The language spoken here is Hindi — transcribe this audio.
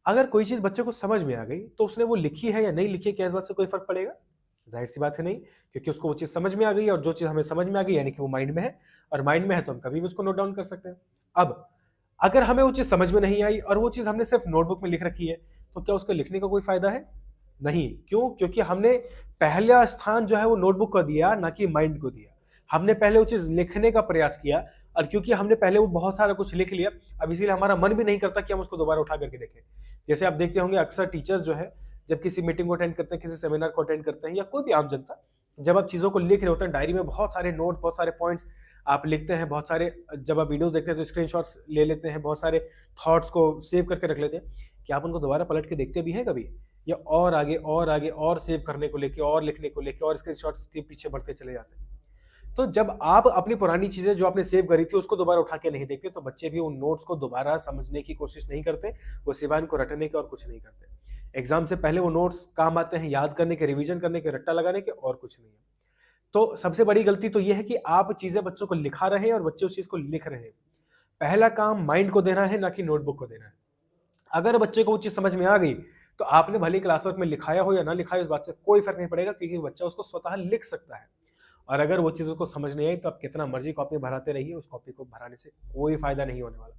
अगर कोई चीज़ बच्चे को समझ में आ गई, तो उसने वो लिखी है या नहीं लिखी है, क्या इस बात से कोई फ़र्क पड़ेगा? ज़ाहिर-सी बात है नहीं, क्योंकि उसको वो चीज़ समझ में आ गई है और जो चीज़ हमें समझ में आ गई यानी कि वो माइंड में है और माइंड में है तो हम कभी भी उसको नोट डाउन कर सकते हैं। अब अगर हमें वो चीज़ समझ में नहीं आई और वो चीज़ हमने सिर्फ़ नोटबुक में लिख रखी है, तो क्या उसके लिखने का कोई फ़ायदा है? नहीं। क्यों? क्योंकि हमने पहला स्थान जो है वो नोटबुक को दिया, ना कि माइंड को दिया। हमने पहले वो चीज़ लिखने का प्रयास किया और क्योंकि हमने पहले वो बहुत सारा कुछ लिख लिया, अब इसीलिए हमारा मन भी नहीं करता कि हम उसको दोबारा उठा करके देखें। जैसे आप देखते होंगे अक्सर टीचर्स जो है, जब किसी मीटिंग को अटेंड करते हैं, किसी सेमिनार को अटेंड करते हैं या कोई भी आम जनता, जब आप चीज़ों को लिख रहे होते हैं डायरी में बहुत सारे नोट, बहुत सारे पॉइंट्स आप लिखते हैं, बहुत सारे जब आप वीडियोज़ देखते हैं तो स्क्रीनशॉट्स ले लेते हैं, बहुत सारे थॉट्स को सेव करके रख लेते हैं। क्या आप उनको दोबारा पलट के देखते भी हैं कभी? या और आगे और आगे और सेव करने को लेके और लिखने को लेके और स्क्रीनशॉट्स के पीछे बढ़ते चले जाते हैं? तो जब आप अपनी पुरानी चीज़ें जो आपने सेव करी थी उसको दोबारा उठा के नहीं देखते, तो बच्चे भी उन नोट्स को दोबारा समझने की कोशिश नहीं करते, वो सिवाय उनको रटने के और कुछ नहीं करते। एग्ज़ाम से पहले वो नोट्स काम आते हैं याद करने के, रिवीजन करने के, रट्टा लगाने के और कुछ नहीं है। तो सबसे बड़ी गलती तो ये है कि आप चीज़ें बच्चों को लिखा रहे हैं और बच्चे उस चीज़ को लिख रहे हैं। पहला काम माइंड को देना है, ना कि नोटबुक को देना है। अगर बच्चे को वो चीज़ समझ में आ गई, तो आपने भले ही क्लास वर्क में लिखाया हो या ना लिखाया हो, इस बात से कोई फ़र्क नहीं पड़ेगा क्योंकि बच्चा उसको स्वतः लिख सकता है। और अगर वो चीज़ उसको समझ नहीं आई, तो आप कितना मर्ज़ी कॉपी भराते रहिए, उस कॉपी को भराने से कोई फ़ायदा नहीं होने वाला।